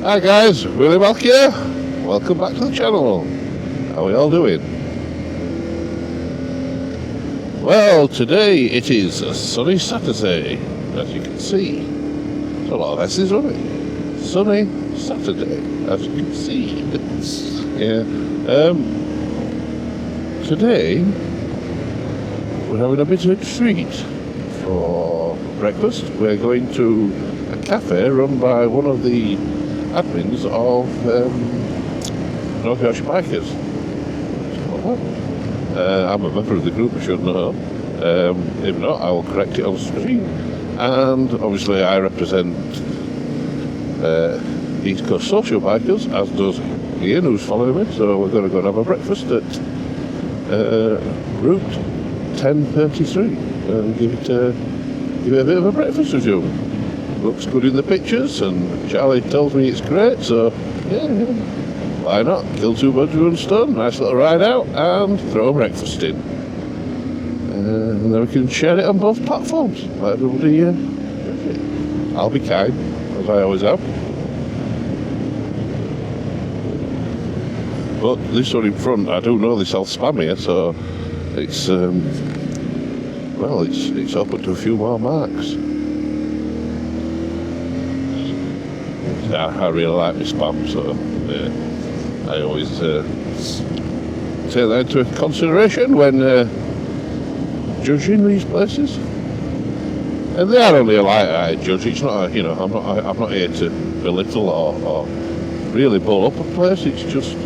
Hi guys, Willie Malk here. Welcome back to the channel. How are we all doing? Well, today it is a sunny Saturday, as you can see. There's a lot of S's on it. Sunny Saturday, as you can see. Yeah. Today we're having a bit of a treat for breakfast. We're going to a cafe run by one of the admins of North Yorkshire Bikers. I'm a member of the group, I should know. If not, I will correct it on screen. And obviously I represent East Coast Social Bikers, as does Ian, who's following me. So we're going to go and have a breakfast at Route 1033 and give it a bit of a breakfast review. Looks good in the pictures, and Charlie tells me it's great, so yeah, why not? Kill two birds with one stone. Nice little ride out and throw a breakfast in, and then we can share it on both platforms. Let everybody I'll be kind, as I always am. But this one in front, I do know this will spam here, so it's well, it's open to a few more marks. I really like my spam, so I always take that into consideration when judging these places. And they are only a light judge. It's not, I'm not here to belittle or really bull up a place. It's just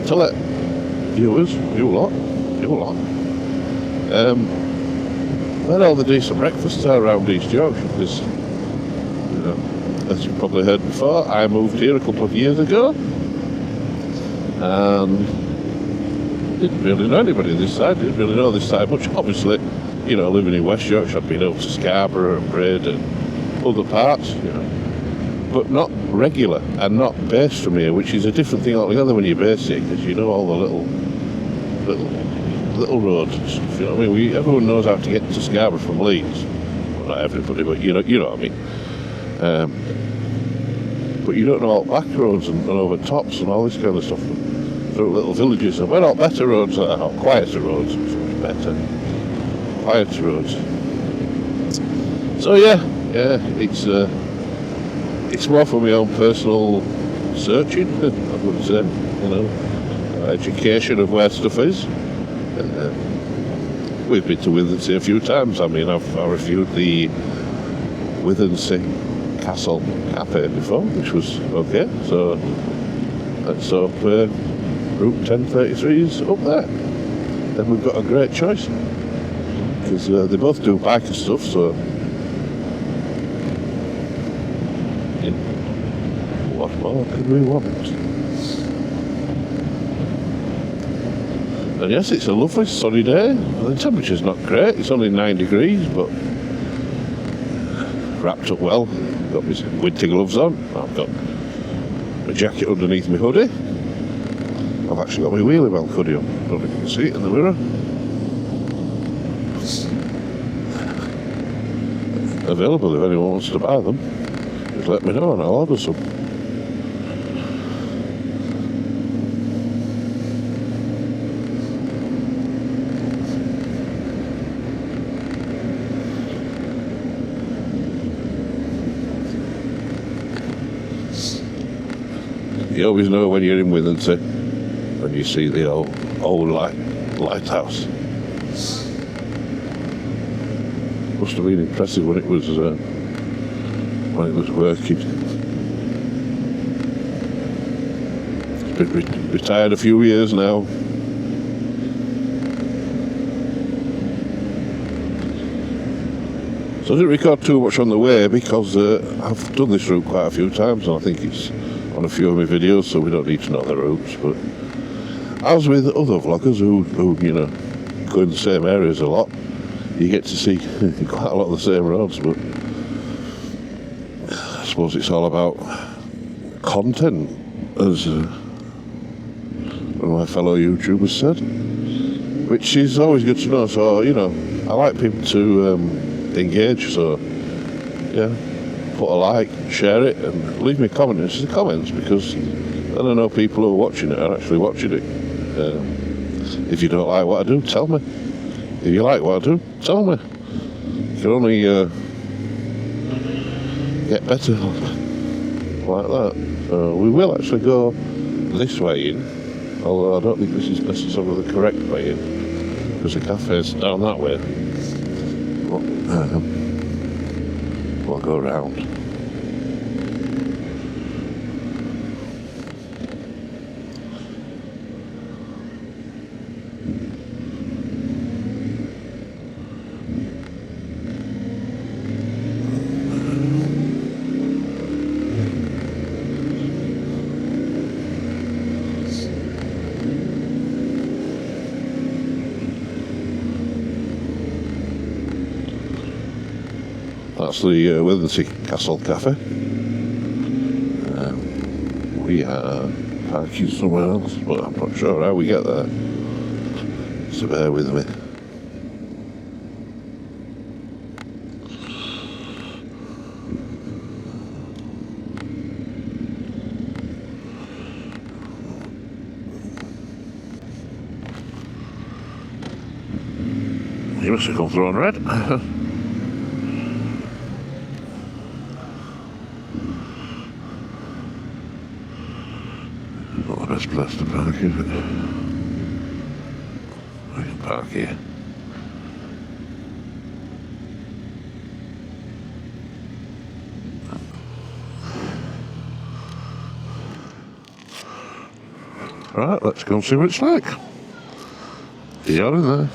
to let viewers, you lot, where all the decent breakfasts are around East Yorkshire, because, as you've probably heard before, I moved here a couple of years ago and didn't really know anybody this side, didn't really know this side much. Obviously, living in West Yorkshire, I've been out to Scarborough and Braid and other parts, but not regular and not based from here, which is a different thing altogether when you're based here, because you know all the little roads and stuff, you know what I mean? Everyone knows how to get to Scarborough from Leeds. Well, not everybody, but you know what I mean. But you don't know all back roads and over tops and all this kind of stuff through little villages. And where all better roads are, or quieter roads, much better, quieter roads. So yeah, it's more for my own personal searching, I would say, education of where stuff is. We've been to Withernsea a few times. I mean, I've reviewed the Withernsea Castle Cafe before, which was okay. So let's hope Route 1033 is up there. Then we've got a great choice, because they both do biker stuff. So what more could we want? And yes, it's a lovely sunny day. The temperature's not great. It's only 9 degrees, but wrapped up well. Got my winter gloves on. I've got my jacket underneath my hoodie. I've actually got my Wheelie Malk hoodie on. I don't know if you can see it in the mirror. Available if anyone wants to buy them. Just let me know and I'll order some. You always know when you're in Withernsea when you see the old lighthouse. Must have been impressive when it was working. It's been retired a few years now. So I didn't record too much on the way because I've done this route quite a few times, and I think it's on a few of my videos, so we don't need to know the routes. But I was with other vloggers who go in the same areas a lot. You get to see quite a lot of the same roads, but I suppose it's all about content, as one of my fellow YouTubers said, which is always good to know. So I like people to engage, so yeah, put a like, share it, and leave me comments in the comments, because then I know people who are watching it are actually watching it. If you don't like what I do, tell me. If you like what I do, tell me. You can only get better like that. We will actually go this way in, although I don't think this is necessarily the correct way in, because the cafe's down that way. But we'll go round. That's the Withernsea Castle Cafe. We are parking somewhere else, but I'm not sure how we get there, so bear with me. You must have come through on red. Not the best place to park, is it? I can park here. Right, let's go and see what it's like. You're in there.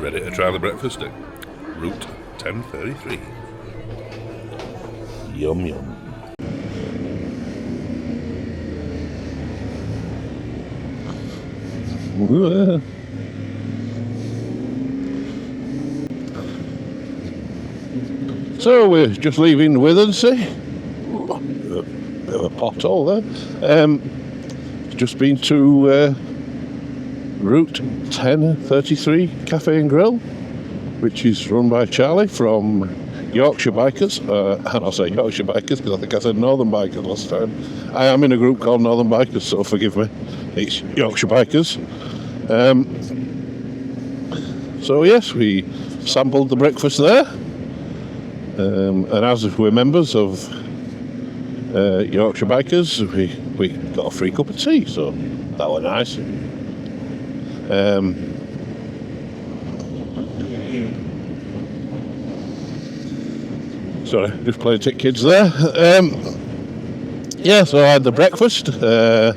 Ready to try the breakfast at Route 1033. Yum yum. So we're just leaving Withernsea. Bit of a pothole there. Just been to Route 1033 Cafe and Grill, which is run by Charlie from Yorkshire Bikers. And I'll say Yorkshire Bikers because I think I said Northern Bikers last time. I am in a group called Northern Bikers, so forgive me. It's Yorkshire Bikers. So yes, we sampled the breakfast there. And as we're members of Yorkshire Bikers, we got a free cup of tea, so that was nice. Sorry, just playing Tick Kids there. Yeah, so I had the breakfast. There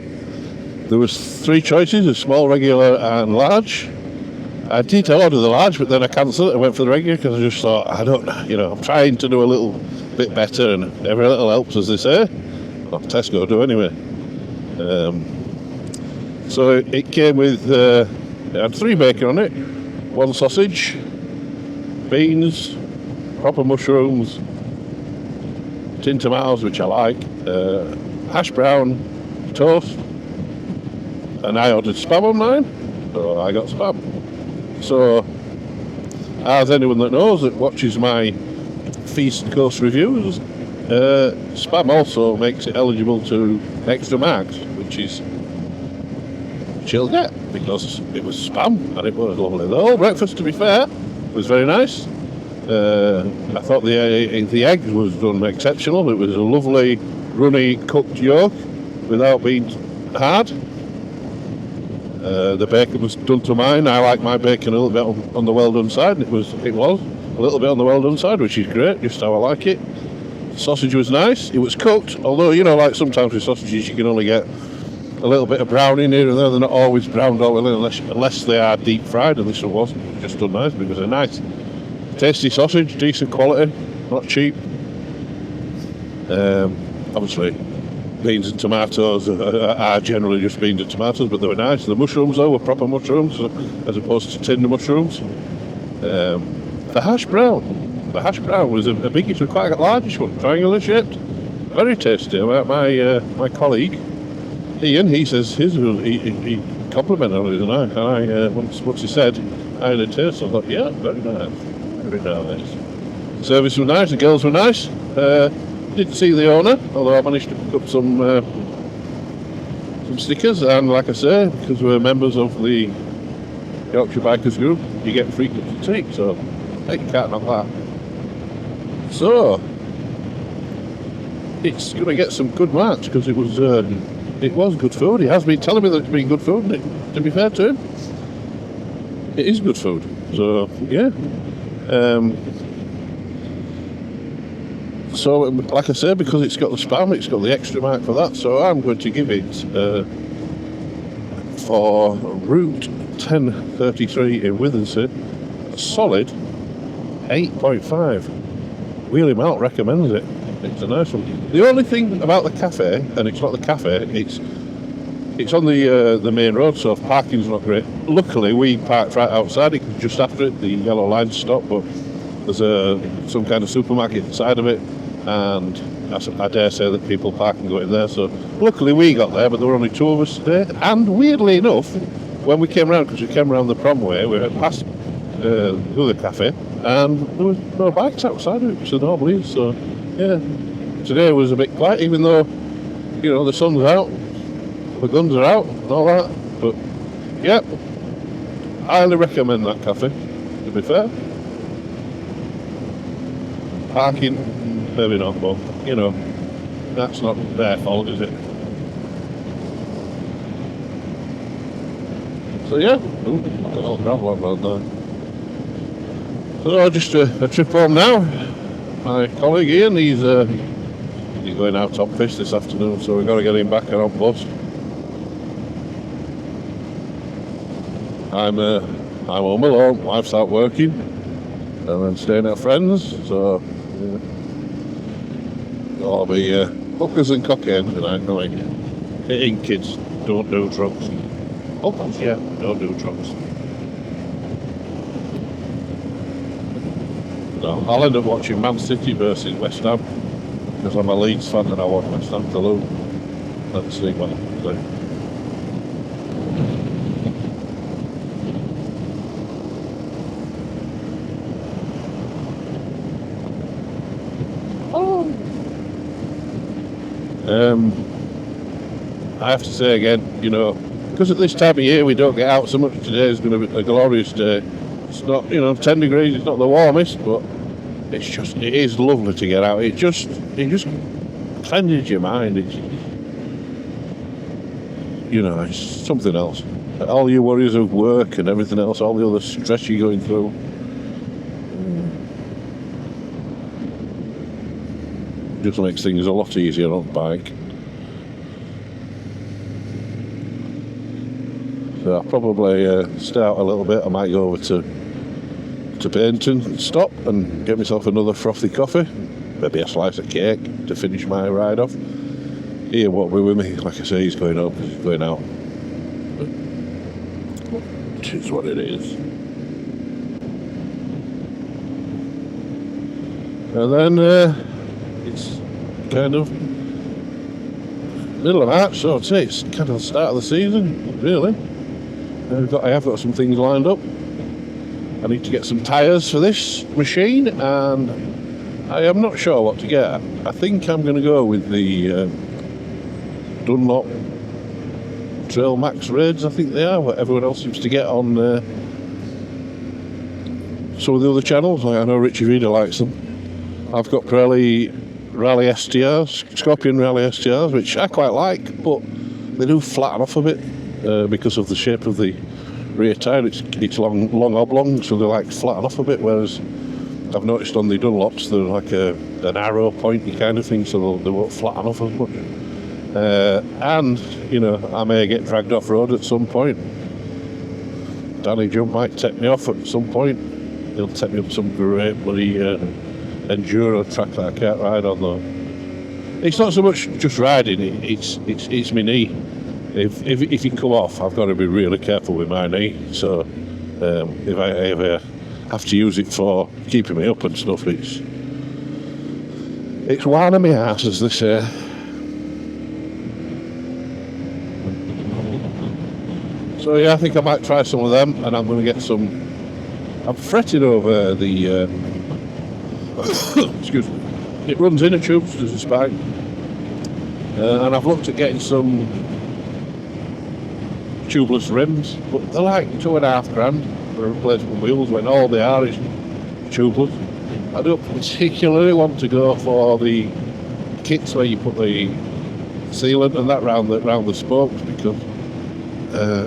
was 3 choices: a small, regular, and large. I did order the large, but then I cancelled it. I went for the regular because I just thought, I'm trying to do a little bit better, and every little helps, as they say. Well, Tesco do anyway. So it came with, it had 3 bacon on it, 1 sausage, beans, proper mushrooms, tin tomatoes, which I like, hash brown, toast, and I ordered spam on mine, so I got spam. So, as anyone that knows that watches my Feast Coast reviews, spam also makes it eligible to extra marks, which you'll get because it was spam and it was lovely. The whole breakfast, to be fair, was very nice. I thought the egg was done exceptional. It was a lovely runny cooked yolk without being hard. The bacon was done to mine. I like my bacon a little bit on the well done side. It was a little bit on the well done side, which is great, just how I like it. The sausage was nice. It was cooked, although like sometimes with sausages you can only get a little bit of brown in here and there. They're not always browned all the way unless they are deep fried, and this one wasn't. It was just done nice because they're nice, tasty sausage, decent quality, not cheap. Obviously, beans and tomatoes are generally just beans and tomatoes, but they were nice. The mushrooms, though, were proper mushrooms as opposed to tinned mushrooms. The hash brown was a biggie, it was quite a largish one, triangular shaped, very tasty. My colleague Ian, he says he complimented on it, and I once he said I had a taste, I thought, yeah, very nice, very nice. Service was nice, the girls were nice. Didn't see the owner, although I managed to pick up some stickers, and like I say, because we're members of the Yorkshire Bikers Group, you get free cups of tea, so hey, you can't knock that. So it's going to get some good marks because it was good food. He has been telling me that it's been good food, and to be fair to him, it is good food. So yeah. So like I said, because it's got the spam, it's got the extra mark for that. So I'm going to give it for Route 1033 in Withersea a solid 8.5. Wheelie Malt recommends it. It's a nice one. The only thing about the cafe, and it's not the cafe, it's on the main road, so parking's not great. Luckily, we parked right outside it, just after it. The yellow line stopped, but there's some kind of supermarket inside of it, and I dare say that people park and go in there. So luckily, we got there, but there were only two of us today. And weirdly enough, when we came around, because we came around the Promway, we went past the other cafe, and there was no bikes outside of it, which there normally is. So yeah, today was a bit quiet, even though, you know, the sun's out, the guns are out, and all that. But yeah, highly recommend that cafe, to be fair. Parking, maybe not, but, you know, that's not their fault, is it? So yeah, I'll gravel on there. So just a trip home now. My colleague Ian, he's going out top fish this afternoon, so we've got to get him back and on bus. I'm home alone, wife's out working, and then staying at friends, so yeah. I'll be hookers and cocaine tonight, knowing hitting kids, don't do drugs. Hookers, yeah, don't do drugs. So I'll end up watching Man City versus West Ham, because I'm a Leeds fan and I want West Ham to lose. Let's see what happens there. I have to say again, you know, because at this time of year we don't get out so much. Today is going to be a glorious day. It's not, you know, 10 degrees, it's not the warmest, but it is lovely to get out. It just cleanses your mind. It's, you know, it's something else. All your worries of work and everything else, all the other stress you're going through. Just makes things a lot easier on the bike. So I'll probably stay out a little bit. I might go over to Paignton, stop and get myself another frothy coffee, maybe a slice of cake to finish my ride off. Ian won't be with me, like I say, he's going up, he's going out. Which is what it is. And then it's kind of middle of March, so I'd say it's kind of the start of the season, really. I have got some things lined up. I need to get some tyres for this machine, and I am not sure what to get. I think I'm going to go with the Dunlop Trail Max Raids, I think they are, what everyone else seems to get on some of the other channels. I know Richie Vida likes them. I've got Pirelli Rally STRs, Scorpion Rally STRs, which I quite like, but they do flatten off a bit because of the shape of the rear tyre. It's long oblong, so they like flatten off a bit, whereas I've noticed on the Dunlops they're like an arrow pointy kind of thing, so they won't flatten off as much. And, you know, I may get dragged off road at some point. Danny Jump might take me off at some point. He'll take me up some great bloody enduro track that I can't ride on though. It's not so much just riding, it's my knee. If you come off, I've got to be really careful with my knee. So if I ever have to use it for keeping me up and stuff, it's one of my arse, as they say. So yeah, I think I might try some of them, and I'm going to get some. I'm fretting over the excuse me, it runs inner tubes to the spine, and I've looked at getting some tubeless rims, but they're like £2,500 for replacement wheels when all they are is tubeless. I don't particularly want to go for the kits where you put the sealant and that round the spokes, because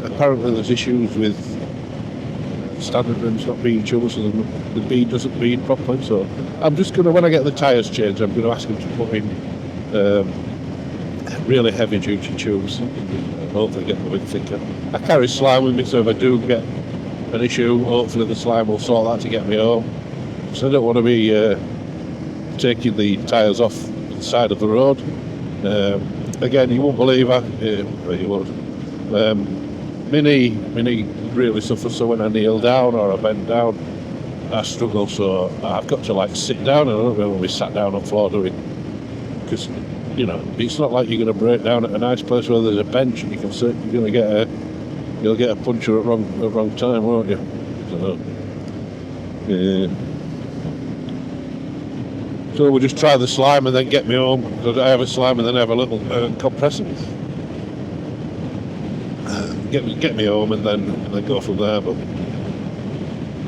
apparently there's issues with standard rims not being tubeless, and the bead doesn't bead properly. So I'm just going to, when I get the tyres changed, I'm going to ask them to put in really heavy duty tubes and hopefully get them a bit thicker. I carry slime with me, so if I do get an issue, hopefully the slime will sort that to get me home. So I don't want to be taking the tyres off the side of the road. Again, you won't believe it. You won't. Mini really suffers, so when I kneel down or I bend down, I struggle, so I've got to like sit down, and I don't really want to be sat down on the floor doing, because you know, it's not like you're going to break down at a nice place where there's a bench and you can sit. You're going to you'll get a puncture at wrong time, won't you? So, so we'll just try the slime and then get me home, because I have a slime and then I have a little compressor. Get me home and then go from there. But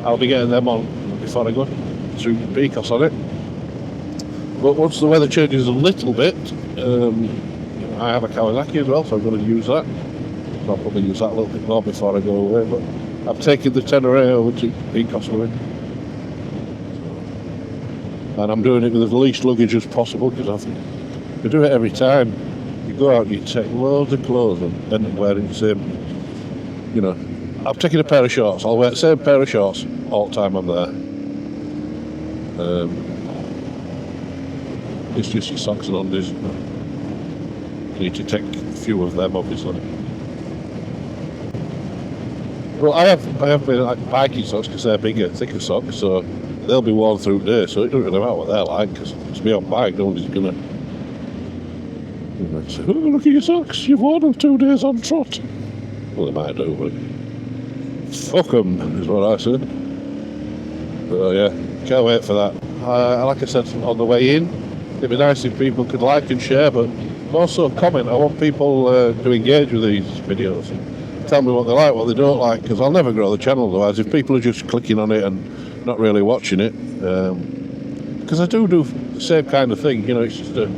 I'll be getting them on before I go through Picos on it. But once the weather changes a little bit, I have a Kawasaki as well, so I'm going to use that. So I'll probably use that a little bit more before I go away. But I've taken the Tenere over to Picos with me, and I'm doing it with the least luggage as possible, because I do it every time. You go out and you take loads of clothes and end up wearing the same. You know, I've taken a pair of shorts. I'll wear the same pair of shorts all the time I'm there. It's just your socks and undies. You need to take a few of them, obviously. Well, I have been like biking socks, because they're bigger, thicker socks, so they'll be worn through the day. So it doesn't really matter what they're like, because to be on bike, nobody's gonna say, "Oh, look at your socks! You've worn them 2 days on trot." Well, they might do, but fuck them is what I said. But yeah, can't wait for that. Like I said on the way in, it'd be nice if people could like and share, but also comment. I want people to engage with these videos. Tell me what they like, what they don't like, because I'll never grow the channel otherwise. If people are just clicking on it and not really watching it, because I do the same kind of thing. You know, it's just a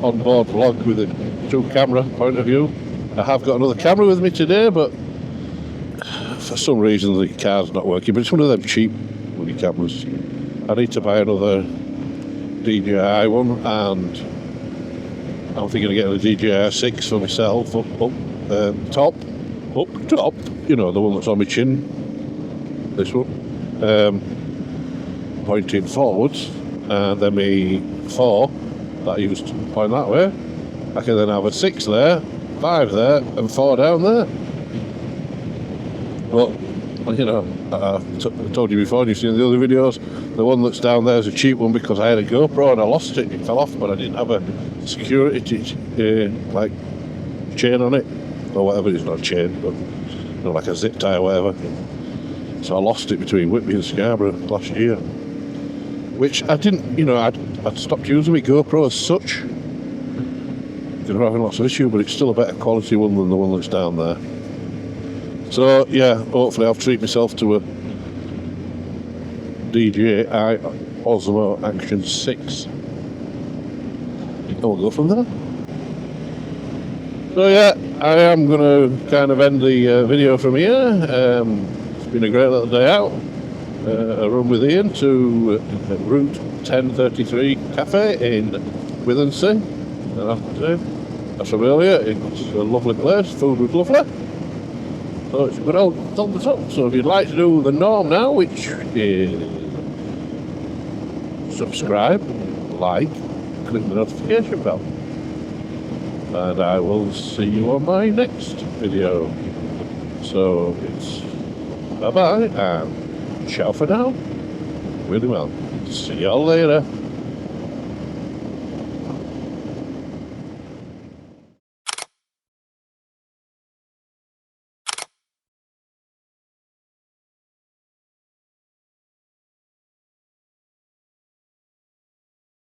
on-board vlog with a two-camera point of view. I have got another camera with me today, but for some reason the car's not working. But it's one of them cheap bloody cameras. I need to buy another DJI one, and I'm thinking of getting a DJI 6 for myself up top. You know, the one that's on my chin. This one, pointing forwards, and then me 4 that I used to point that way. I can then have a 6 there, 5 there, and 4 down there. But you know, I told you before, and you've seen the other videos, the one that's down there is a cheap one, because I had a GoPro and I lost it. It fell off, but I didn't have a security like chain on it, or whatever. It's not a chain, but you know, like a zip tie or whatever. So I lost it between Whitby and Scarborough last year, which I didn't. You know, I'd stopped using my GoPro as such. I'm having lots of issues, but it's still a better quality one than the one that's down there. So yeah, hopefully I'll treat myself to a DJI Osmo Action 6. And we'll go from there. So yeah, I am going to kind of end the video from here. It's been a great little day out. A run with Ian to Route 1033 Cafe in Withensea. That's from earlier. It's a lovely place. Food was lovely. So it's a good old thumbs up. So if you'd like to do the norm now, which is subscribe, like, click the notification bell, and I will see you on my next video. So it's bye bye and ciao for now. Really well. See y'all later.